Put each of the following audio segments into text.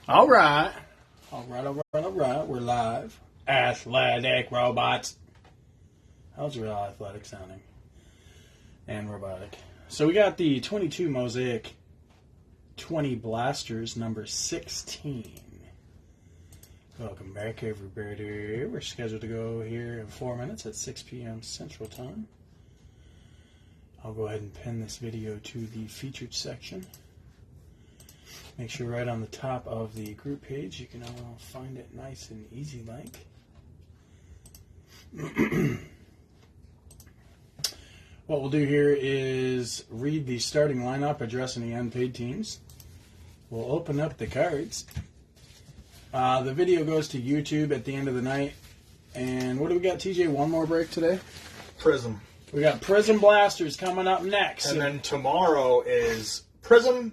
All right. We're live. Athletic Robots. How's real athletic sounding? And robotic. So we got the 22 Mosaic 20 Blasters, number 16. Welcome back, everybody. We're scheduled to go here in 4 minutes at 6 p.m. Central Time. I'll go ahead and pin this video to the featured section. Make sure right on the top of the group page you can all find it nice and easy like. What we'll do here is read the starting lineup addressing the unpaid teams. We'll open up the cards. The video goes to YouTube at the end of the night. And what do we got, TJ? One more break today? Prism. We got Prism Blasters coming up next. And then tomorrow is Prism,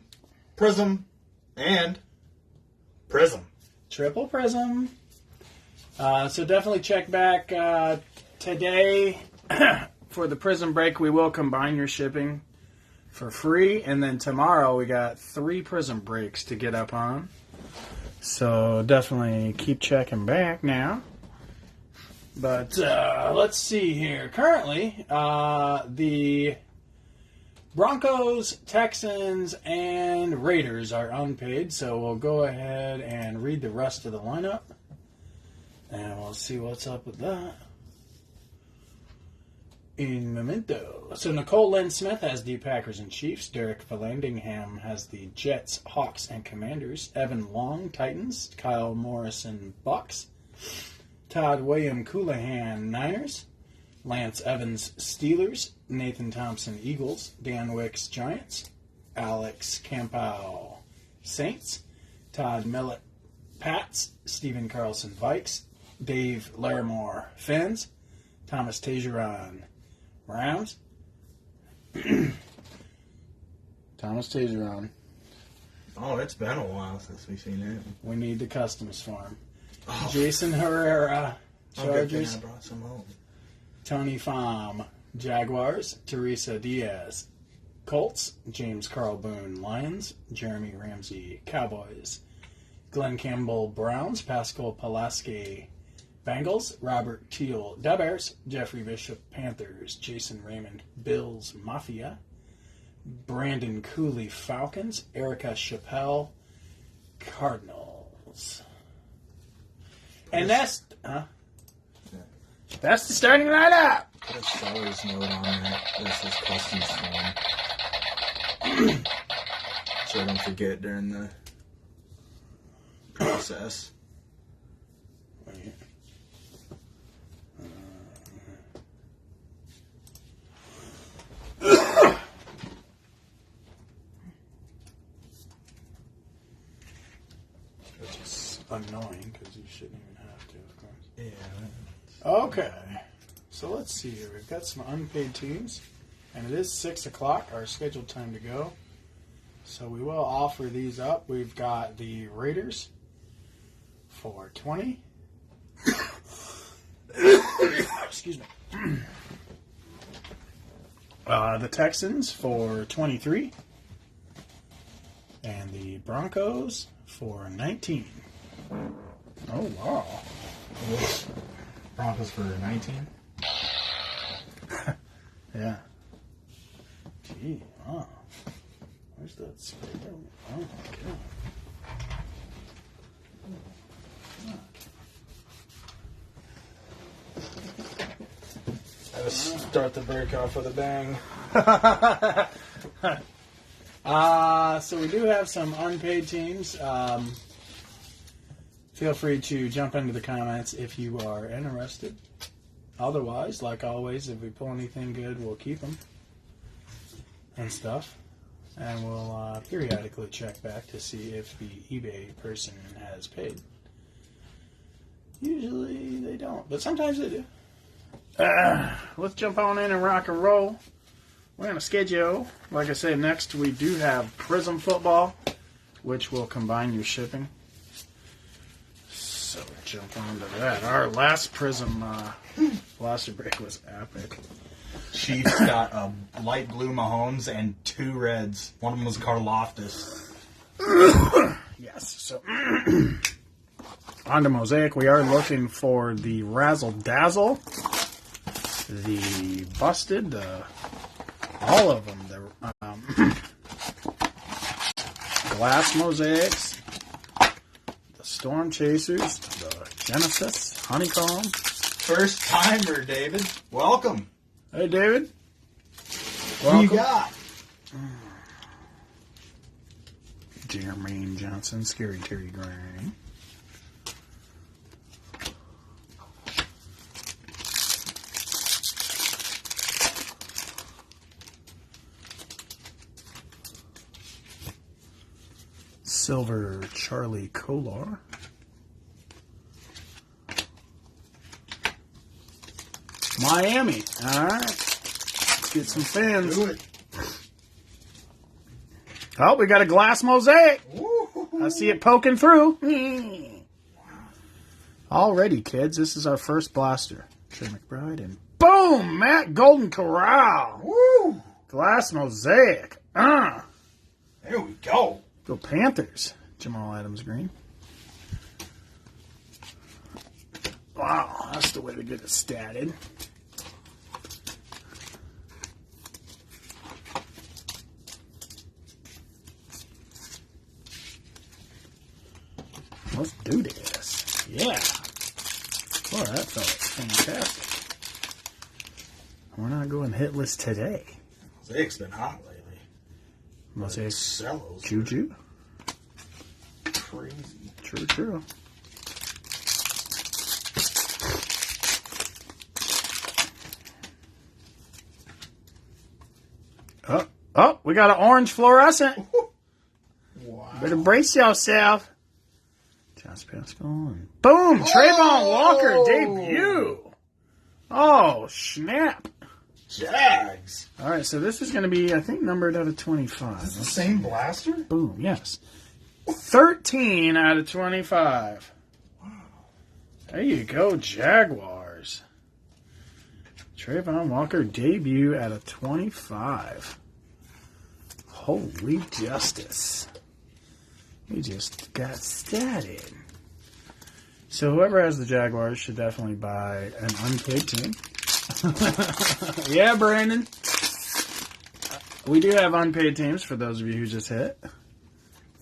and Prism. Triple Prism. So definitely check back today for the Prism break. We will combine your shipping for free. And then tomorrow we got 3 Prism breaks to get up on. So definitely keep checking back now. But let's see here. Currently, the Broncos, Texans, and Raiders are unpaid, so we'll go ahead and read the rest of the lineup, and we'll see what's up with that in memento. So Nicole Lynn Smith has the Packers and Chiefs. Derek Vallandingham has the Jets, Hawks, and Commanders. Evan Long, Titans. Kyle Morrison, Bucks. Todd William Coulihan, Niners. Lance Evans, Steelers. Nathan Thompson, Eagles. Dan Wicks, Giants. Alex Campau, Saints. Todd Millett, Pats. Stephen Carlson, Vikes. Dave Larimore, Fins. Thomas Tejeron, Browns. Thomas Tejeron. Oh, it's been a while since we've seen him. We need the customs farm. Oh. Jason Herrera, Chargers. I brought some home. Tony Pham, Jaguars. Teresa Diaz, Colts. James Carl Boone, Lions. Jeremy Ramsey, Cowboys. Glenn Campbell, Browns. Pascal Pulaski, Bengals. Robert Teal, Bears. Jeffrey Bishop, Panthers. Jason Raymond, Bills Mafia. Brandon Cooley, Falcons. Erica Chappelle, Cardinals. And that's the starting lineup. Put a seller's note on that. This is customs form. So I don't forget during the process. Wait. Which is annoying because you shouldn't even have to, of course. Yeah. Okay. So let's see here. We've got some unpaid teams, and it is 6 o'clock, our scheduled time to go. So we will offer these up. We've got the Raiders for 20. Excuse me. The Texans for 23. And the Broncos for 19. Oh, wow. Broncos for 19? Yeah. Gee, wow. Where's that spray? Oh, my God. Let's start the break off with a bang. So we do have some unpaid teams. Feel free to jump into the comments if you are interested. Otherwise, like always, if we pull anything good, we'll keep them and stuff. And we'll periodically check back to see if the eBay person has paid. Usually they don't, but sometimes they do. Let's jump on in and rock and roll. We're going to schedule. Like I said, next we do have Prism Football, which will combine your shipping. So jump on to that. Our last Prism Blaster break was epic. Chiefs got a light blue Mahomes and 2 reds. One of them was Karloftis. Yes. So on to Mosaic. We are looking for the Razzle Dazzle, the Busted, all of them. The Glass Mosaics, the Storm Chasers, the Genesis, Honeycomb. First timer, David. Welcome. Hey, David. What you got? Jermaine Johnson, Scary Terry Gray. Silver Charlie Kolar. Miami. All right. Let's get some fans. Do it. Oh, we got a glass mosaic. Ooh. I see it poking through. Alrighty, kids. This is our first blaster. Trey McBride and boom! Matt Golden Corral. Woo. Glass mosaic. There we go. Go Panthers. Jamal Adams Green. Wow, that's the way to get it statted. Let's do this. Yeah. Boy, that felt fantastic. We're not going hitless today. Mosaic's been hot lately. Mosaic Cellos. Juju. Crazy. True. Oh, we got an orange fluorescent. Wow. Better brace yourself. Josh Pascal and boom! Trayvon Walker debut. Oh, snap. Jags. All right, so this is going to be, I think, numbered out of 25. Is this the same blaster? Boom, yes. 13 out of 25. Wow. There you go, Jaguars. Trayvon Walker debut out of 25. Holy justice. We just got started. So whoever has the Jaguars should definitely buy an unpaid team. Yeah, Brandon. We do have unpaid teams for those of you who just hit.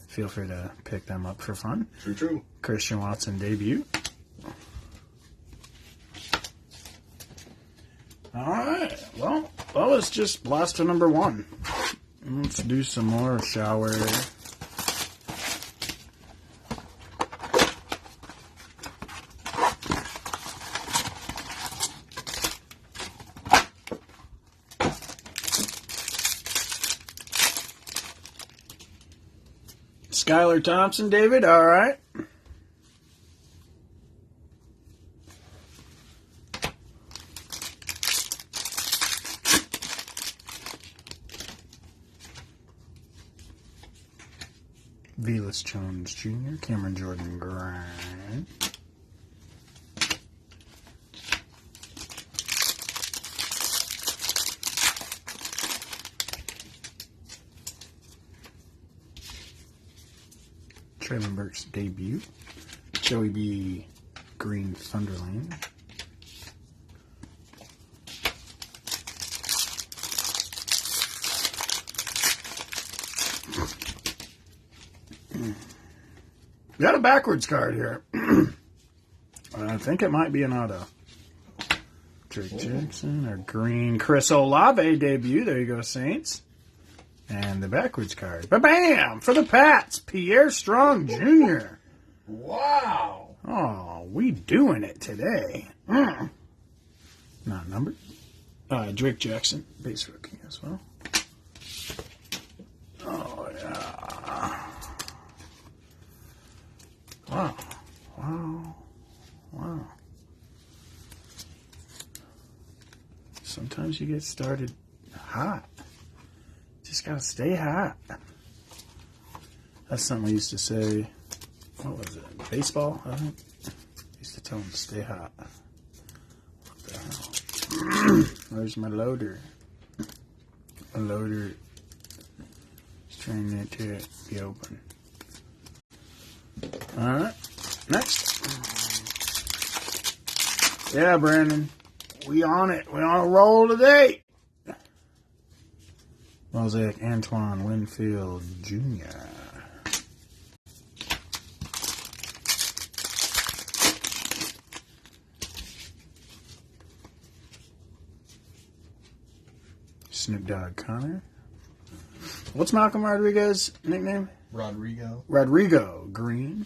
Feel free to pick them up for fun. True. Christian Watson debut. All right. Well, that was just blaster number 1. Let's do some more, shall we? Skylar Thompson, David. All right. Velas Jones Jr., Cameron Jordan Grant. Traylon Burks debut. Joey B. Green Thunderland. Got a backwards card here. I think it might be an auto. Drake Jackson or green Chris Olave debut. There you go, Saints. And the backwards card. Ba-bam! For the Pats, Pierre Strong Jr. Wow. Oh, we doing it today. Not numbered. Drake Jackson, base rookie as well. Oh, yeah. Wow. Sometimes you get started hot. Just gotta stay hot. That's something we used to say. What was it? Baseball, I think. Used to tell them to stay hot. What the hell? Where's my loader? My loader is trying to be open. All right. Next. Yeah, Brandon. We on it. We on a roll today. Mosaic Antoine Winfield Jr. Snoop Dogg Connor. What's Malcolm Rodriguez's nickname? Rodrigo. Rodrigo Green.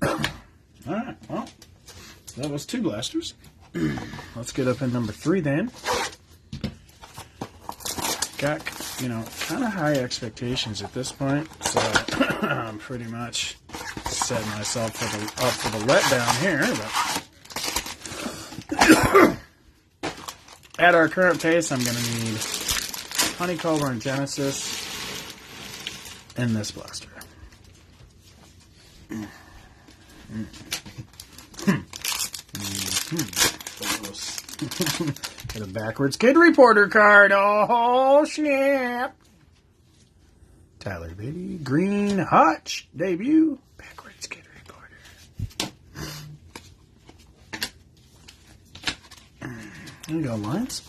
Alright, well, that was 2 blasters. Let's get up in number 3 then. Got, kind of high expectations at this point, so I'm pretty much setting myself up for the letdown here. But at our current pace, I'm going to need Honeycomber and Genesis in this blaster. Get a backwards Kid Reporter card. Oh, snap. Tyler Beatty. Green Hutch. Debut. Backwards Kid Reporter. There you go, Lines.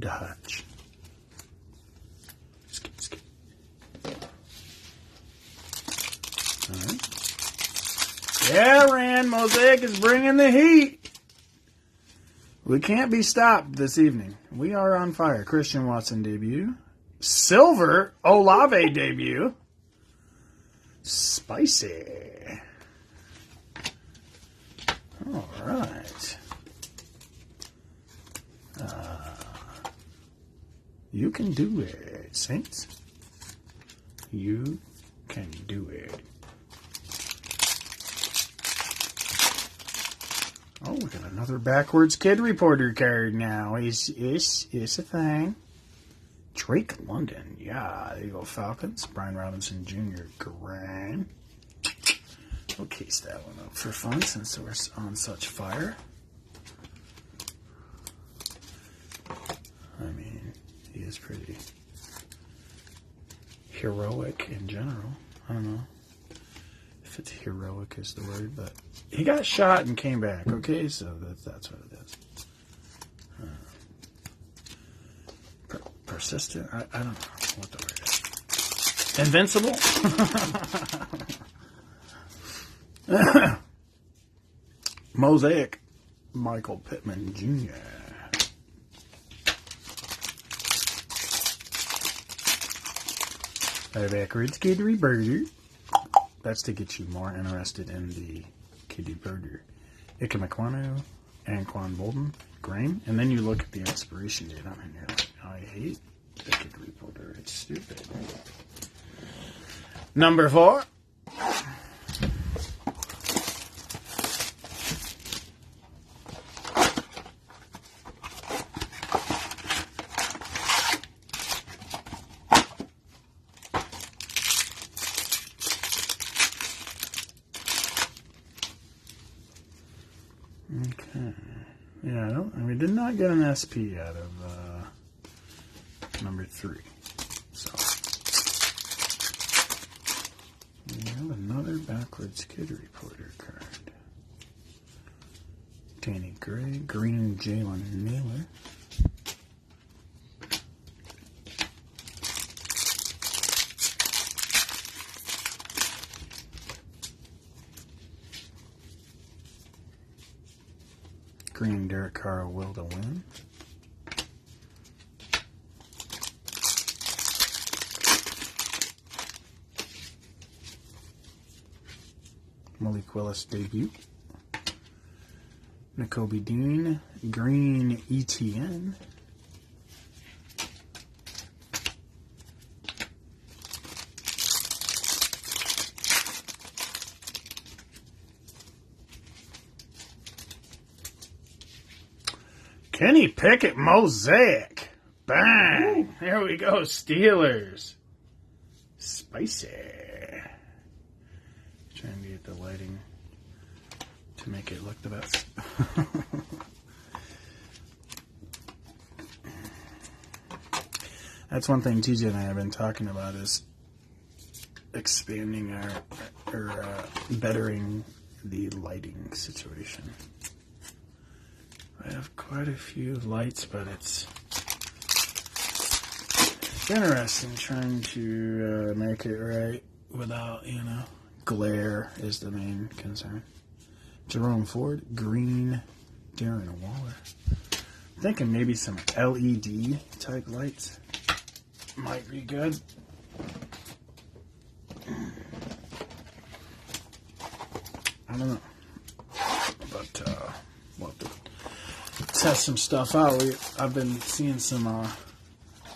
Hutch. Skip. All right. Yeah, Rand, Mosaic is bringing the heat. We can't be stopped this evening. We are on fire. Christian Watson debut. Silver Olave debut. Spicy. All right. You can do it, Saints. You can do it. Oh, we got another backwards Kid Reporter card now. It's a thing. Drake London. Yeah, there you go, Falcons. Brian Robinson Jr. Grand. We'll case that one up for fun since we're on such fire. I mean, he is pretty heroic in general. I don't know if it's heroic is the word, but he got shot and came back, okay? So that's what it is. Persistent? I don't know what the word is. Invincible? Mosaic. Michael Pittman Jr. Backwards Kid Reporter. That's to get you more interested in the Kid Reporter. Ike Mekwanu, Anquan Bolden, Grain, and then you look at the expiration date on it and you're like, I hate the Kid Reporter. It's stupid. Number 4. Okay. Yeah, we did not get an SP out of number 3. So we have another backwards Kid Reporter card. Danny Gray, Green Jalen Naylor. Green Derek Carr will to win. Malik Willis debut. Nakobe Dean. Green ETN. Kenny Pickett Mosaic. Bang. Ooh. There we go. Steelers. Spicy. Trying to get the lighting to make it look the best. That's one thing TJ and I have been talking about is expanding or bettering the lighting situation. I have quite a few lights, but it's interesting trying to make it right without, glare is the main concern. Jerome Ford, green, Darren Waller. Thinking maybe some LED type lights might be good. I don't know, but we'll have to test some stuff out. I've been seeing some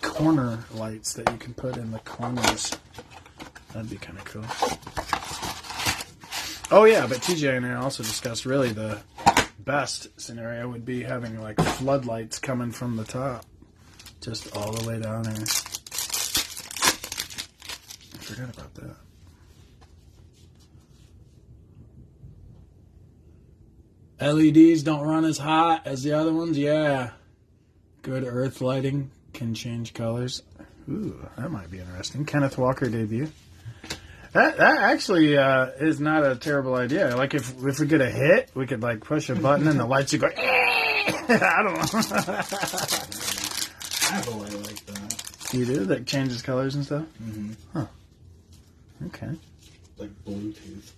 corner lights that you can put in the corners. That'd be kind of cool. Oh yeah, but TJ and I also discussed really the best scenario would be having like floodlights coming from the top, just all the way down there. I forgot about that. LEDs don't run as hot as the other ones. Yeah, good earth lighting can change colors. Ooh, that might be interesting. Kenneth Walker debut. That actually is not a terrible idea. Like if we get a hit, we could like push a button and the lights would go. I don't know. I have a light like that. You do? That changes colors and stuff? Mm-hmm. Huh. Okay. Like Bluetooth.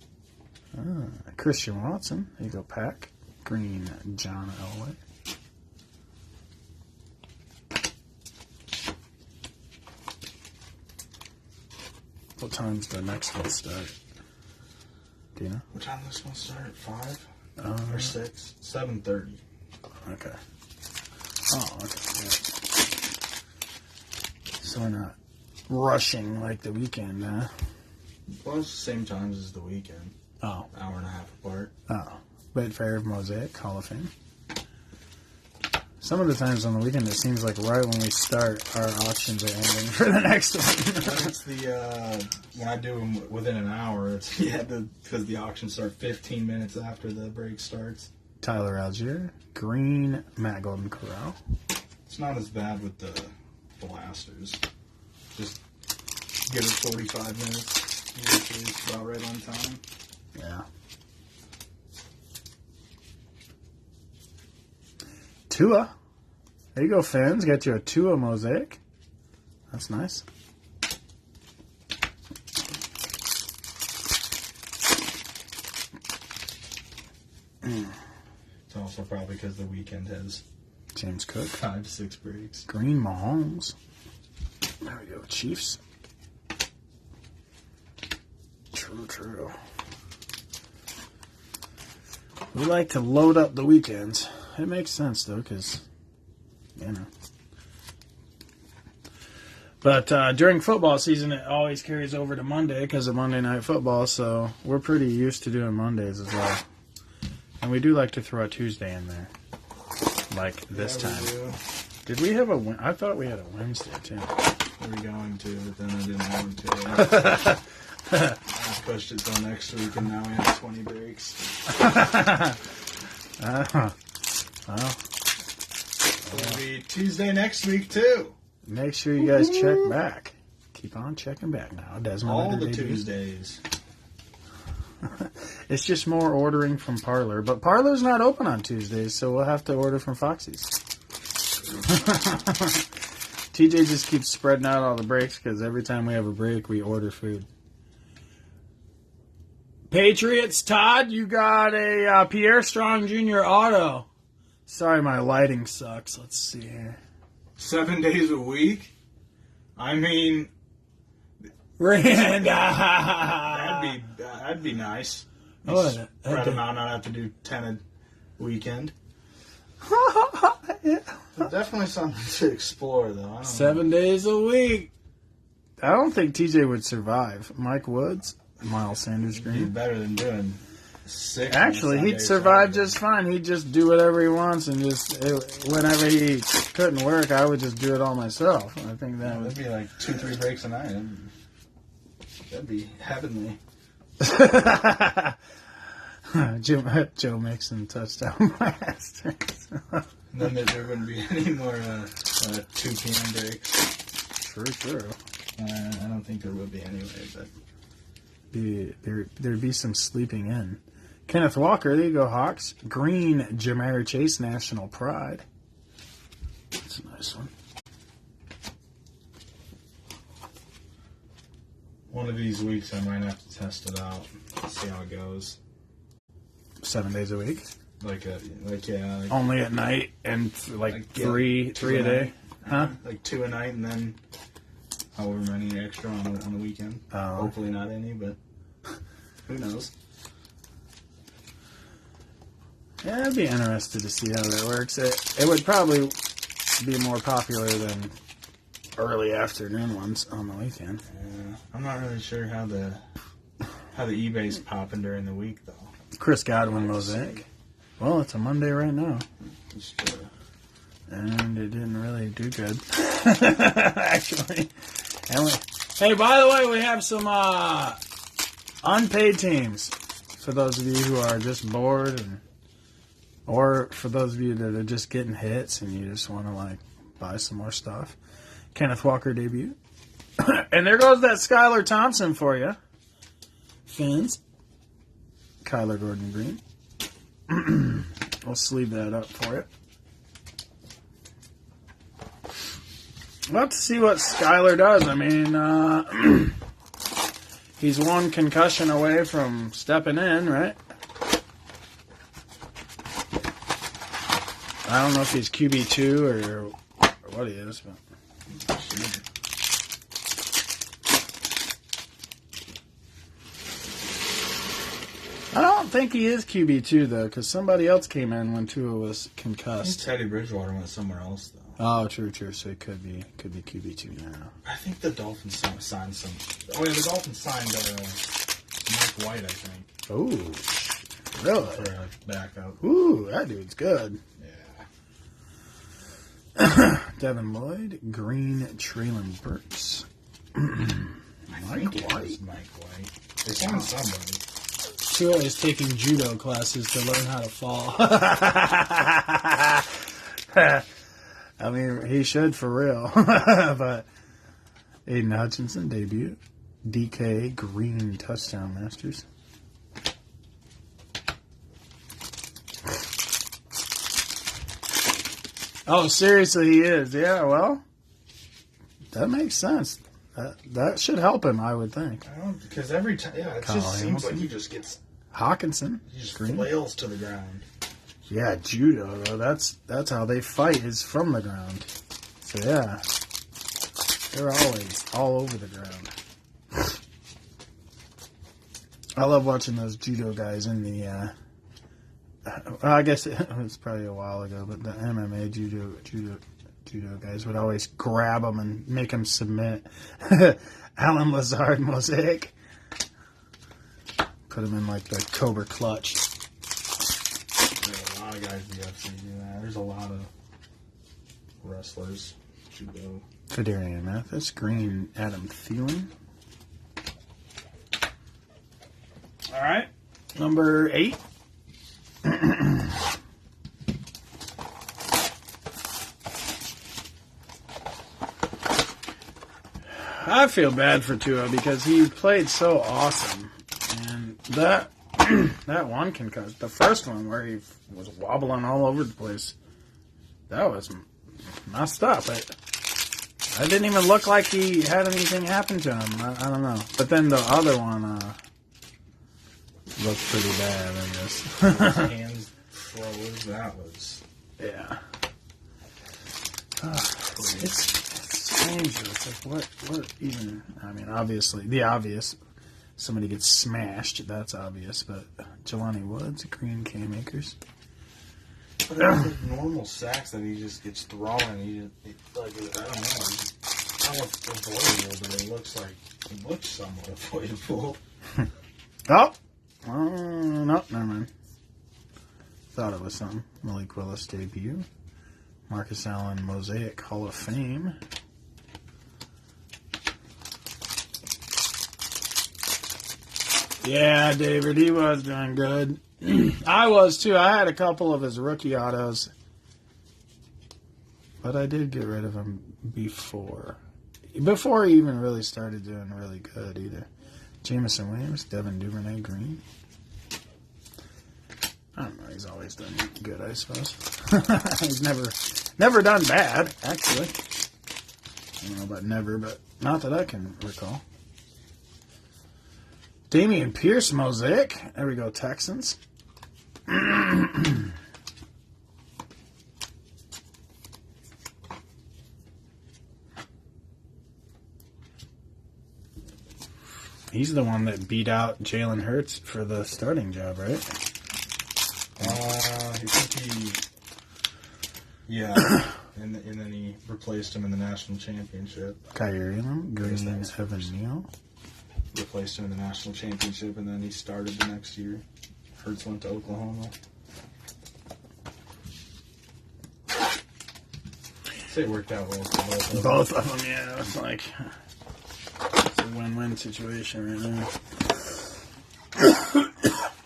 Christian Watson. There you go, Pack. Green, John Elway. What time's the next one start? Do you know? What time does this one start? 5? Or 6? 7:30. Okay. Oh, okay. Yeah. So we're not rushing like the weekend, huh? Well, it's the same times as the weekend. Oh. Hour and a half apart. Oh. Betfair of Mosaic, Hall of Fame. Some of the times on the weekend, it seems like right when we start, our auctions are ending for the next one. It's when I do them within an hour, it's because the auctions start 15 minutes after the break starts. Tyler Algier, green, Matt Golden Corral. It's not as bad with the blasters. Just give it 45 minutes. Usually it's about right on time. Yeah. Tua. There you go, fans. Got you a Tua mosaic. That's nice. It's also probably because the weekend has James Cook. 5-6 breaks. Green Mahomes. There we go, Chiefs. True. We like to load up the weekends. It makes sense, though, because, But during football season, it always carries over to Monday because of Monday Night Football, so we're pretty used to doing Mondays as well. And we do like to throw a Tuesday in there, like this time. Did we have I thought we had a Wednesday, too. We were going to, but then I didn't want to. I pushed it till next week, and now we have 20 breaks. Well, It'll be Tuesday next week, too. Make sure you guys check back. Keep on checking back now. Desmond All the debut. Tuesdays. It's just more ordering from Parlor. But Parlor's not open on Tuesdays, so we'll have to order from Foxy's. TJ just keeps spreading out all the breaks because every time we have a break, we order food. Patriots, Todd, you got a Pierre Strong Jr. auto. Sorry, my lighting sucks. Let's see here. 7 days a week? I mean, Rand. that'd be nice. Oh, Spread them out, not have to do 10 a weekend. Yeah. Definitely something to explore, though. I don't 7 days a week. I don't think TJ would survive. Mike Woods, Miles Sanders know. Be Green. better than doing 6. Actually, he'd survive just fine. He'd just do whatever he wants, and whenever he couldn't work, I would just do it all myself. I think that would be like 2-3 breaks a night. That'd be heavenly. Joe Mixon touchdown blast. Then there wouldn't be any more 2 p.m. breaks. for sure. I don't think there would be anyway, but There'd be some sleeping in. Kenneth Walker, there you go, Hawks. Green, Jamar Chase, National Pride. That's a nice one. One of these weeks I might have to test it out, see how it goes. 7 days a week. Only at night and three a day, huh? Like 2 a night and then however many extra on the weekend. Hopefully not any, but who knows? Yeah, I'd be interested to see how that works. It would probably be more popular than early afternoon ones on the weekend. Yeah, I'm not really sure how the eBay's popping during the week though. Chris Godwin Mosaic. Well, it's a Monday right now. It's true. And it didn't really do good, actually. Hey, by the way, we have some unpaid teams for those of you who are just bored, or for those of you that are just getting hits and you just want to buy some more stuff. Kenneth Walker debut, and there goes that Skylar Thompson for you. Fins. Kyler Gordon Green. We'll sleeve that up for you. We'll have to see what Skyler does. I mean, he's one concussion away from stepping in, right? I don't know if he's QB2 or what he is, but. I don't think he is QB2 though, because somebody else came in when Tua was concussed. Teddy Bridgewater went somewhere else though. Oh, true. So it could be QB2 now. I think the Dolphins signed some. Oh yeah, the Dolphins signed Mike White, I think. Oh, really? For a backup. Ooh, that dude's good. Yeah. Devin Lloyd, Green, Traylon Burks. Mike White. Mike White. They signed somebody. Tua is taking judo classes to learn how to fall. I mean, he should for real. But Aiden Hutchinson debut. DK Green touchdown masters. Oh, seriously, he is. Yeah, well, that makes sense. That should help him, I would think. Because every time, it Kyle just seems Hamilton. like he just gets... Hawkinson. He just Green. flails to the ground. Yeah, judo, though. That's how they fight, is from the ground. So, yeah. They're always all over the ground. I love watching those judo guys in the... well, I guess it was probably a while ago, but the MMA judo guys would always grab them and make them submit. Alan Lazard Mosaic. Put him in the Cobra clutch. There's a lot of guys in the UFC do that. There's a lot of wrestlers, judo. Federian Mathis, Green, Adam Thielen. All right, number 8. I feel bad for Tua because he played so awesome, and that one concussion, the first one where he was wobbling all over the place, that was messed up. I didn't even look like he had anything happen to him. I don't know, but then the other one looked pretty bad, I guess. Hands froze. That was yeah. It's strange. It's what even? I mean, obviously, the obvious. Somebody gets smashed. That's obvious. But Jelani Woods, Green K-Makers. But there's normal sacks that he just gets thrown. I don't know. I don't know if it's avoidable, but it looks somewhat avoidable. Oh! No, never mind. Thought it was something. Malik Willis debut. Marcus Allen Mosaic Hall of Fame. Yeah, David, he was doing good. I was too. I had a couple of his rookie autos, but I did get rid of him before. before he even really started doing really good either. Jameson Williams, Devin Duvernay, green. I don't know. He's always done good, I suppose. He's never done bad, actually. I don't know about never, but not that I can recall. Damian Pierce, Mosaic. There we go, Texans. He's the one that beat out Jalen Hurts for the starting job, right? Yeah. And then he replaced him in the national championship. Kyrie Elam, Green, Evan Neal. Replaced him in the national championship, and then he started the next year. Hurts went to Oklahoma. So it worked out well for both of them. Both of them, yeah. It's like it's a win-win situation right now.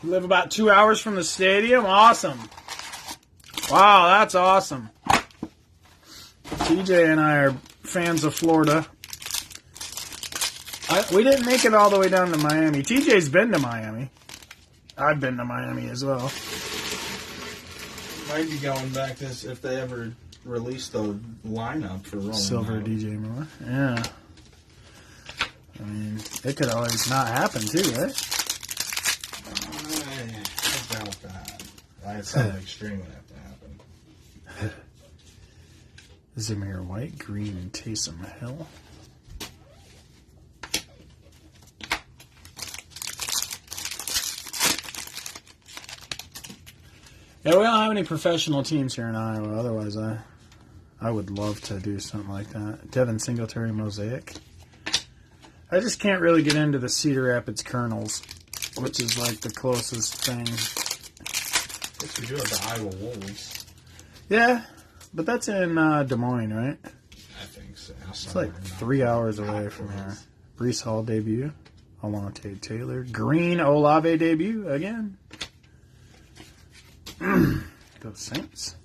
We live about 2 hours from the stadium. Awesome. Wow, that's awesome. TJ and I are fans of Florida. We didn't make it all the way down to Miami. TJ's been to Miami. I've been to Miami as well. Might be going back to this if they ever release the lineup for Rolling Silver Loud. DJ Moore. Yeah. I mean, it could always not happen too, right? I doubt that. It's something extreme would have to happen. Zamir White, Green, Taysom Hill. Yeah, we don't have any professional teams here in Iowa. Otherwise, I would love to do something like that. Devin Singletary, Mosaic. I just can't really get into the Cedar Rapids Colonels, which is like the closest thing. Guess we do have the Iowa Wolves. Yeah, but that's in Des Moines, right? I think so. It's like 3 hours away from here. Brees Hall debut. Alontae Taylor. Green Olave debut again. Go Saints.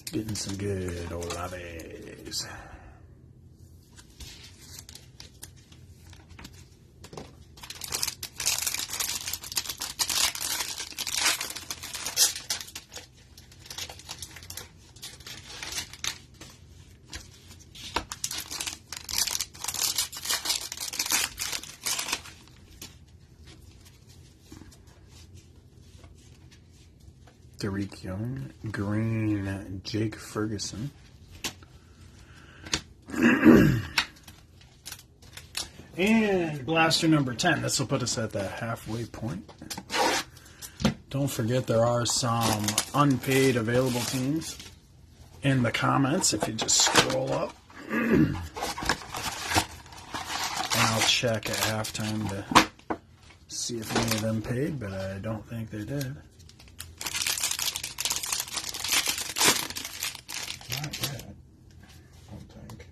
Getting some good Olaves. Tariq Young, green, Jake Ferguson. And blaster number 10. This will put us at the halfway point. Don't forget there are some unpaid available teams in the comments if you just scroll up. And I'll check at halftime to see if any of them paid, but I don't think they did. Not yet. I don't think.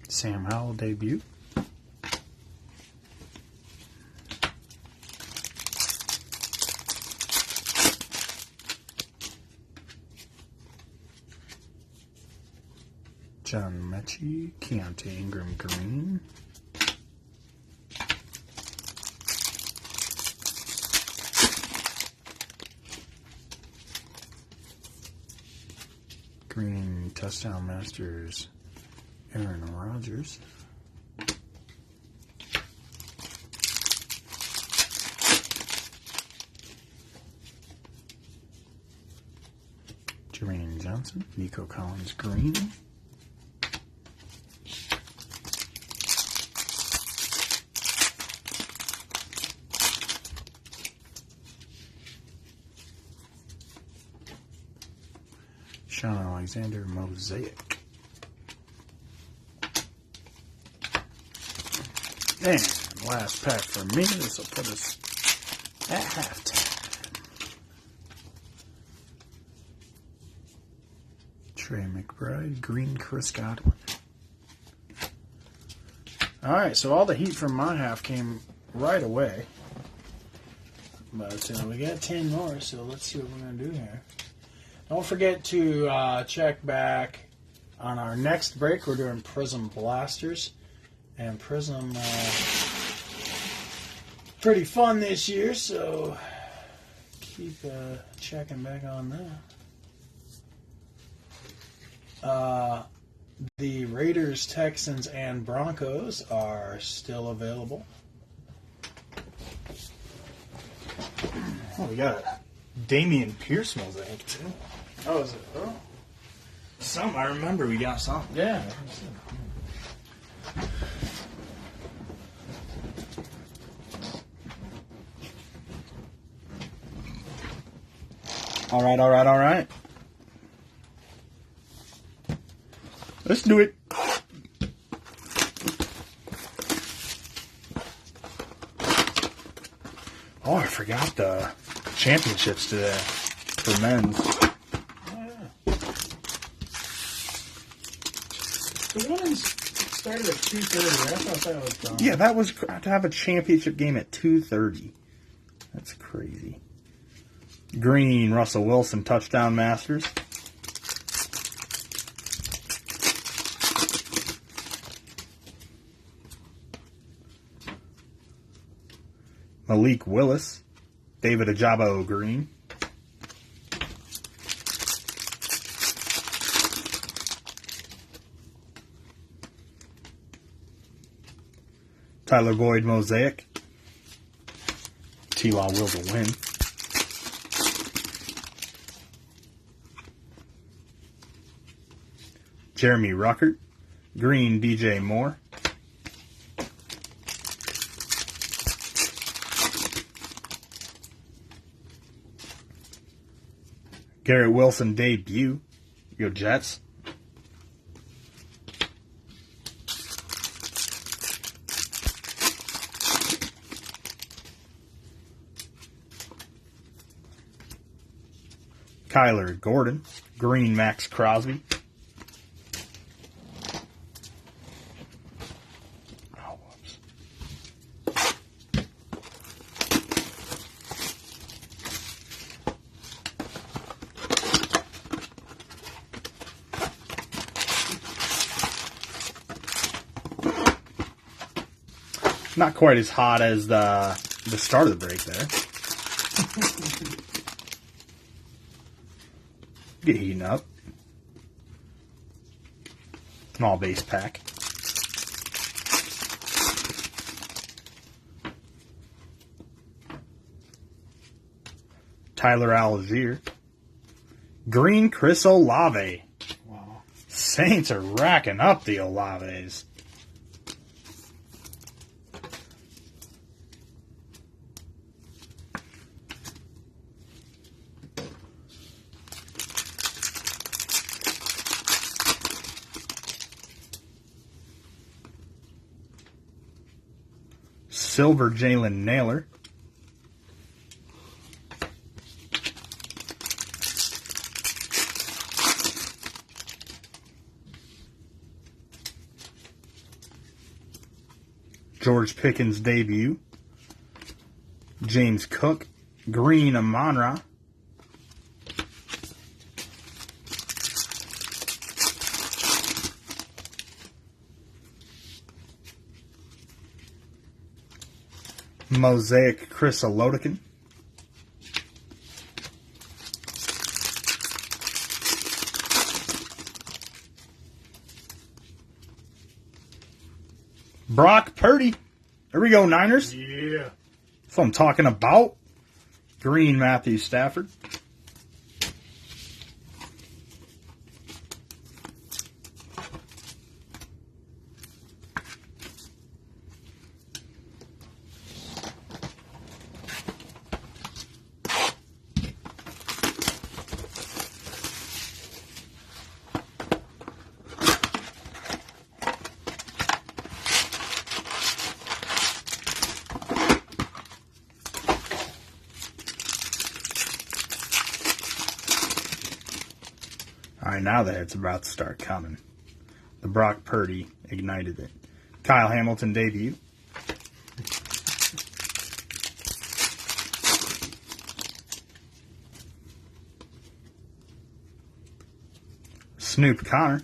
Sam Howell debut. John Mechie, Keontae Ingram green. Green touchdown masters, Aaron Rodgers. Jermaine Johnson, Nico Collins green. Sean Alexander Mosaic. And last pack for me. This will put us at halftime. Trey McBride, green Chris Godwin. All right, so all the heat from my half came right away. But we got 10 more, so let's see what we're going to do here. Don't forget to check back on our next break. We're doing Prism Blasters. And Prism, pretty fun this year, so keep checking back on that. The Raiders, Texans, and Broncos are still available. Oh, we got Damian Pierce mosaic too. Oh, is it? Oh. Some, I remember we got some. Yeah. All right. Let's do it. Oh, I forgot the championships today for men's. The women's started at 2:30. I thought that was done. Yeah, that was to have a championship game at 2:30. That's crazy. Green, Russell Wilson, touchdown Masters. Malik Willis, David Ajabo Green. Tyler Boyd Mosaic. T-Law will to win. Jeremy Ruckert. Green DJ Moore. Garrett Wilson debut. Go Jets. Kyler Gordon. Green Max Crosby. Oh, whoops. Not quite as hot as the start of the break there. Get heating up. Small base pack. Tyler Algier. Green Chris Olave. Wow. Saints are racking up the Olaves. Silver Jalen Naylor. George Pickens debut. James Cook. Green Amon-Ra. Mosaic Chris Alodikin. Brock Purdy. There we go, Niners. Yeah. That's what I'm talking about. Green Matthew Stafford. All right, now the hits about to start coming. The Brock Purdy ignited it. Kyle Hamilton debut. Snoop Connor.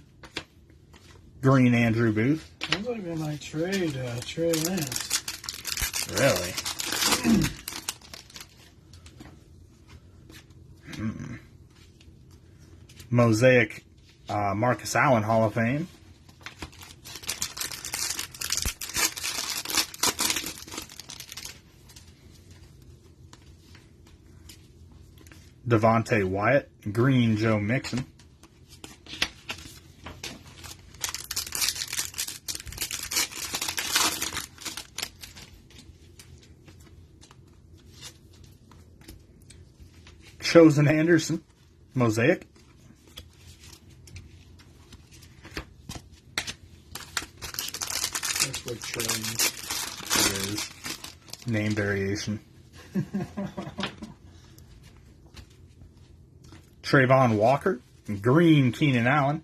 Green Andrew Booth. Looks like they might trade Trey Lance. Really? Mosaic Marcus Allen Hall of Fame. Devontae Wyatt. Green Joe Mixon. Chosen Anderson, Mosaic. That's what Trey It is. Name variation. Trayvon Walker, green Keenan Allen.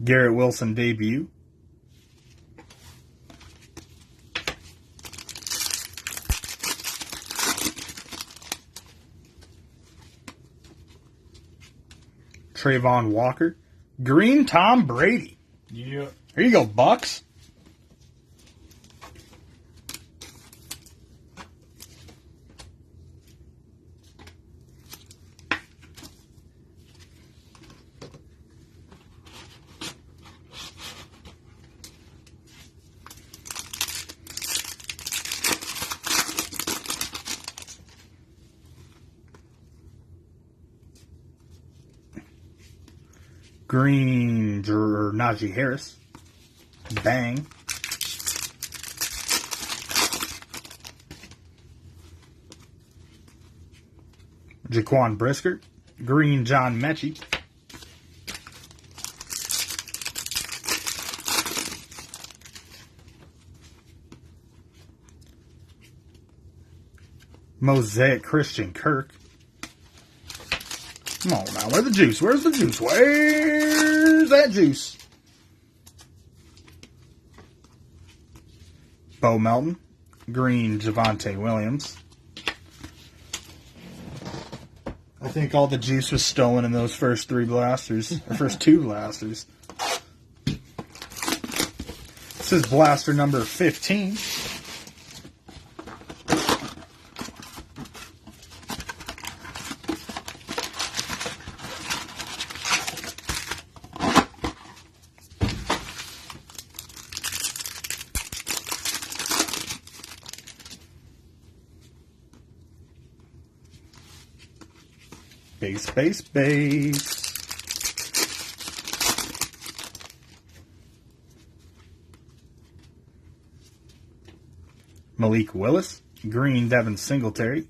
Garrett Wilson debut. Trayvon Walker. Green Tom Brady. Yeah. Here you go, Bucks. Green Najee Harris. Bang. Jaquan Brisker. Green John Mechie. Mosaic Christian Kirk. Come on now, where's the juice? Where's the juice? Where's that juice? Bo Melton. Green Javonte Williams. I think all the juice was stolen in those first three blasters. Or first two blasters. This is blaster number 15. Base. Malik Willis. Green Devin Singletary.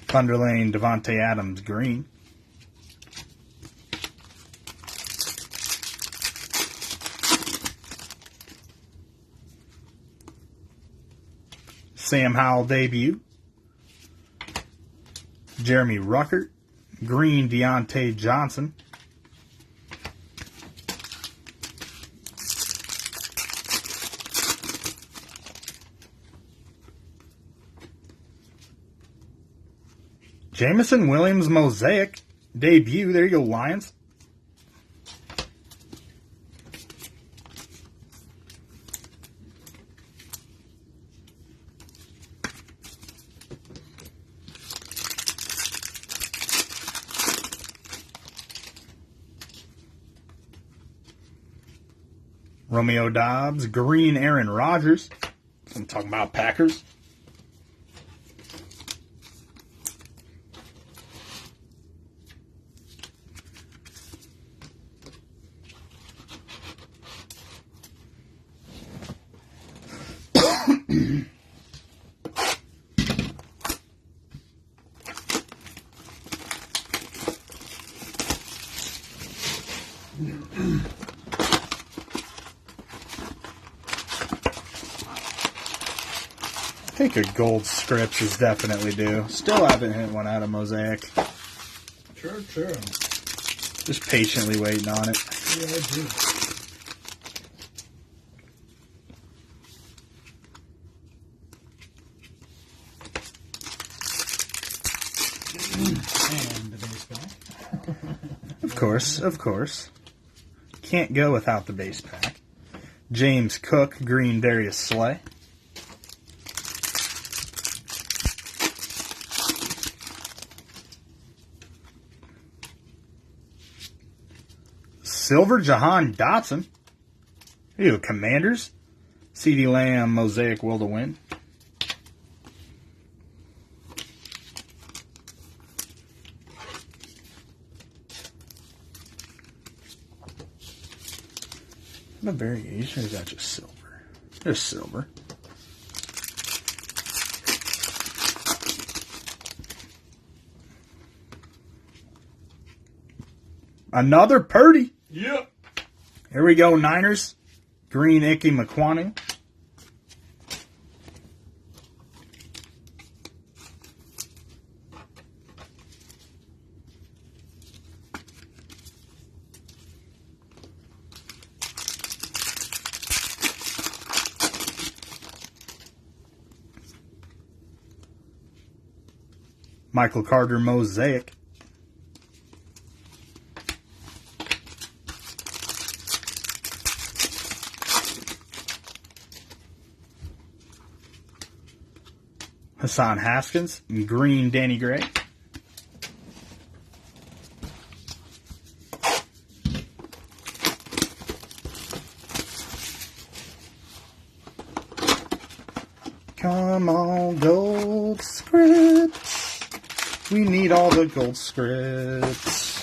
Thunder Lane Devontae Adams green. Sam Howell debut. Jeremy Ruckert. Green Deontay Johnson. Jamison Williams Mosaic debut. There you go, Lions. Romeo Dobbs, green Aaron Rodgers. I'm talking about Packers. think a gold scripts is definitely due. Still haven't hit one out of Mosaic. True. Just patiently waiting on it. Yeah, I do. And the base pack. Of course. Can't go without the base pack. James Cook, green Darius Slay. Silver Jahan Dotson. Ew, Commanders. CeeDee Lamb, Mosaic Will to Win. The variation, or is that just silver? Just silver. Another Purdy. Yep. Here we go, Niners. Green Icky McQuanu. Michael Carter Mosaic. Hassan Haskins, and green Danny Gray. Come on, gold scripts. We need all the gold scripts.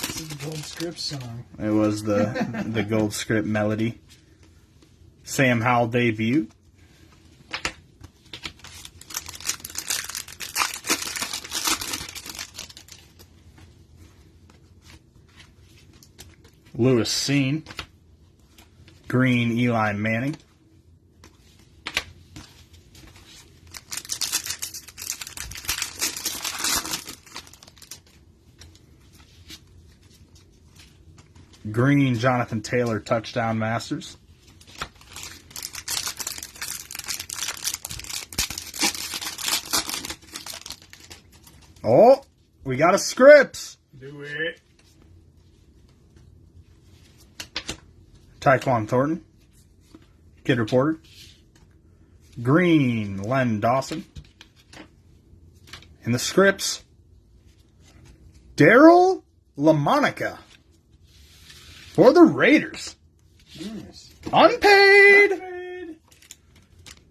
This is the Gold Script song. It was the gold script melody. Sam Howell debut. Lewis Seen. Green Eli Manning. Green Jonathan Taylor touchdown Masters. Oh, we got a scripts. Do it. Tyquan Thornton. Kid Reporter. Green Len Dawson. In the scripts, Daryl LaMonica for the Raiders. Nice. Unpaid.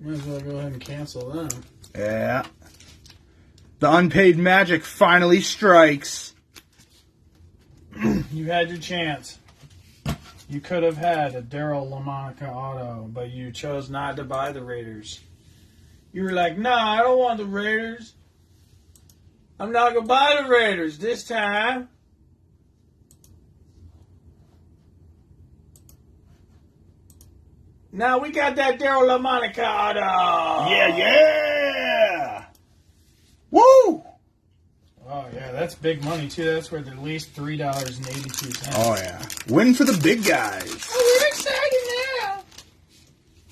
Might as well go ahead and cancel them. Yeah. The unpaid magic finally strikes. You had your chance. You could have had a Daryl LaMonica auto, but you chose not to buy the Raiders. You were like, nah, I don't want the Raiders. I'm not going to buy the Raiders this time. Now we got that Daryl LaMonica auto. Yeah. Woo! Oh, yeah, that's big money, too. That's worth at least $3.82. Oh, yeah. Win for the big guys. Oh, we're excited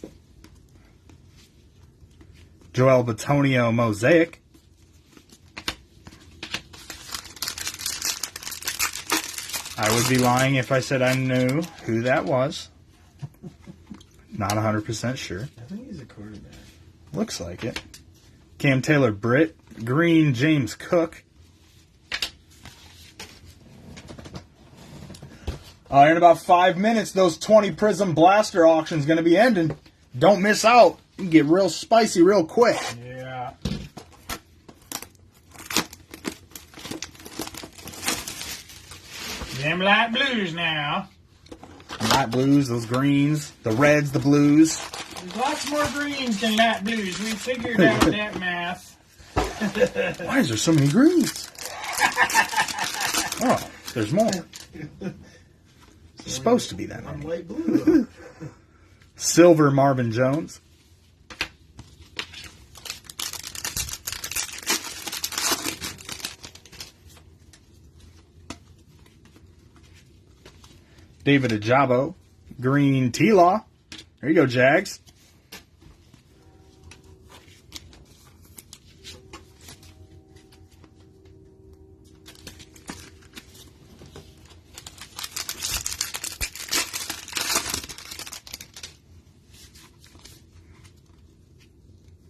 now. Joel Batonio Mosaic. I would be lying if I said I knew who that was. Not 100% sure. I think he's a quarterback. Looks like it. Cam Taylor Britt. Green James Cook. In about 5 minutes, those 20 Prism Blaster auctions going to be ending. Don't miss out. You can get real spicy real quick. Yeah. Them light blues now. Light blues, those greens, the reds, the blues. There's lots more greens than light blues. We figured out that math. Why is there so many greens? Oh, there's more. It's supposed to be that I'm many. light blue. Silver Marvin Jones. David Ajabo. Green T-Law. There you go, Jags.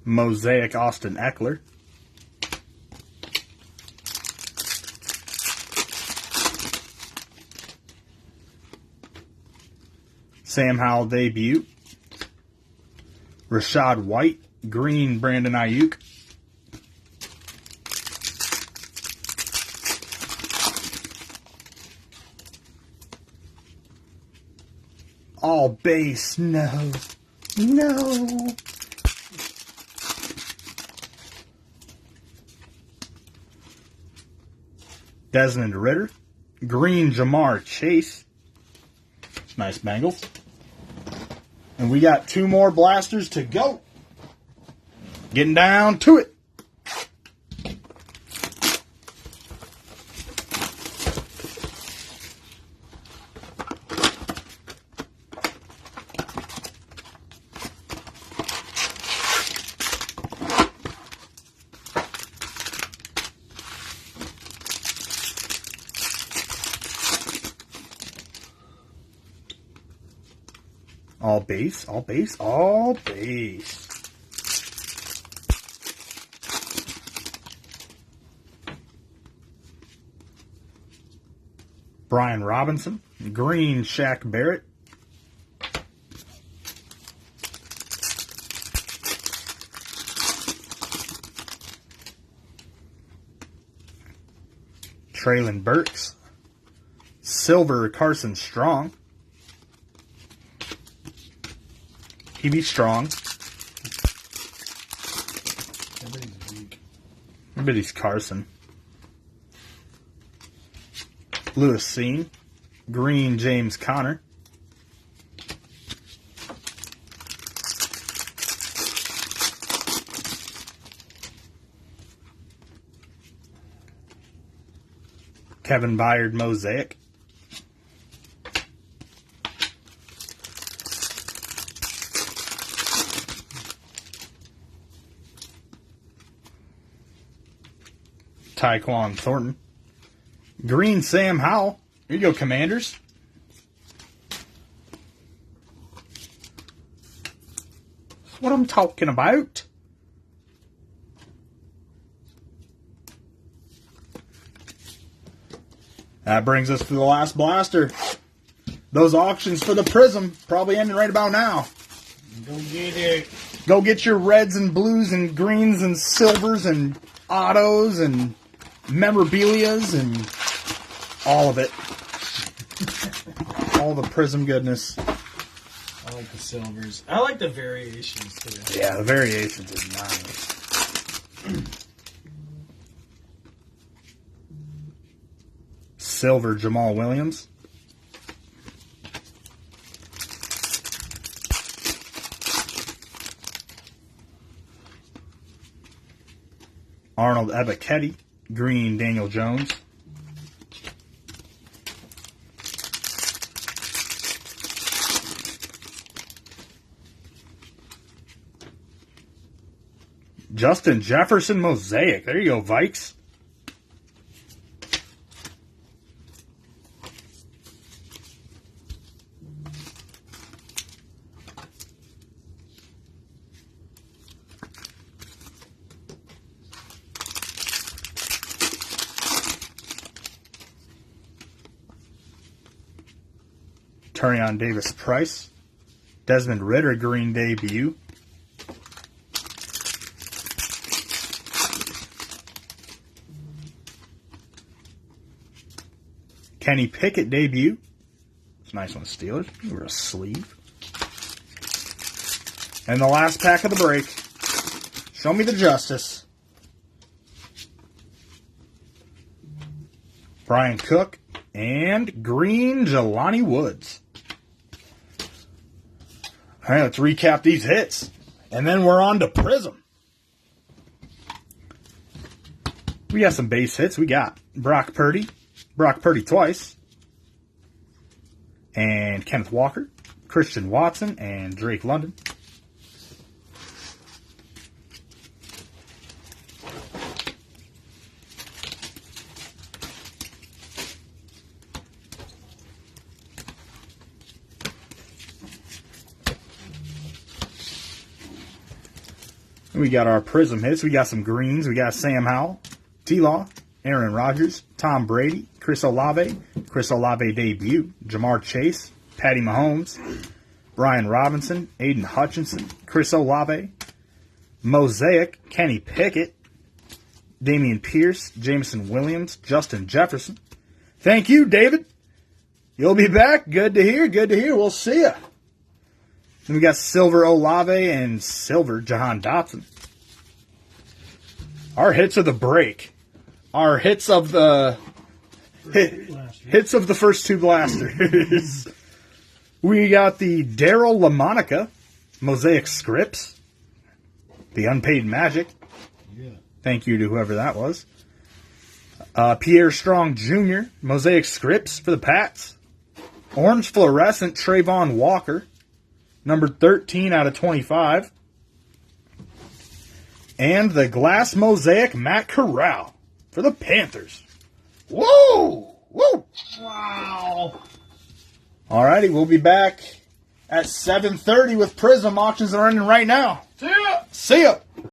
Mosaic Austin Eckler. Sam Howell debut. Rashad White. Green Brandon Ayuk. All base. No. No. Desmond Ritter. Green Jamar Chase. Nice Bengals. And we got 2 more blasters to go. Getting down to it. All base, all base, all base. Brian Robinson. Green Shaq Barrett. Traylon Burks. Silver Carson Strong. He be strong. Everybody's weak. I bet he's Carson. Lewis Seen. Green James Conner. Kevin Byard Mosaic. Tyquan Thornton. Green Sam Howell. Here you go, Commanders. That's what I'm talking about. That brings us to the last blaster. Those auctions for the Prism probably ending right about now. Go get it. Go get your reds and blues and greens and silvers and autos and memorabilias and all of it. All the Prism goodness. I like the silvers. I like the variations too. Yeah, the variations are nice. Silver Jamal Williams. Arnold Ebiketie. Green Daniel Jones. Justin Jefferson Mosaic. There you go, Vikes. Turion Davis Price. Desmond Ritter green debut. Kenny Pickett debut. It's a nice one, Steelers. We're a sleeve. And the last pack of the break. Show me the justice. Brian Cook. and green Jelani Woods. All right, let's recap these hits. And then we're on to Prism. We got some base hits. We got Brock Purdy twice, and Kenneth Walker, Christian Watson, and Drake London. We got our Prism hits. We got some greens. We got Sam Howell, T-Law, Aaron Rodgers, Tom Brady, Chris Olave debut, Jamar Chase, Patty Mahomes, Brian Robinson, Aiden Hutchinson, Chris Olave, Mosaic, Kenny Pickett, Damian Pierce, Jameson Williams, Justin Jefferson. Thank you, David. You'll be back. Good to hear. Good to hear. We'll see ya. Then we got Silver Olave and Silver Jahan Dotson. Our hits of the break. Our hits of the hits of the first two blasters. We got the Daryl LaMonica, Mosaic Scripts, the Unpaid Magic. Yeah. Thank you to whoever that was. Pierre Strong Jr., Mosaic Scripts for the Pats. Orange Fluorescent Trayvon Walker, number 13 out of 25. And the Glass Mosaic Matt Corral for the Panthers. Whoa! Woo! Wow. Alrighty, we'll be back at 7:30 with Prism. Auctions are running right now. See ya. See ya!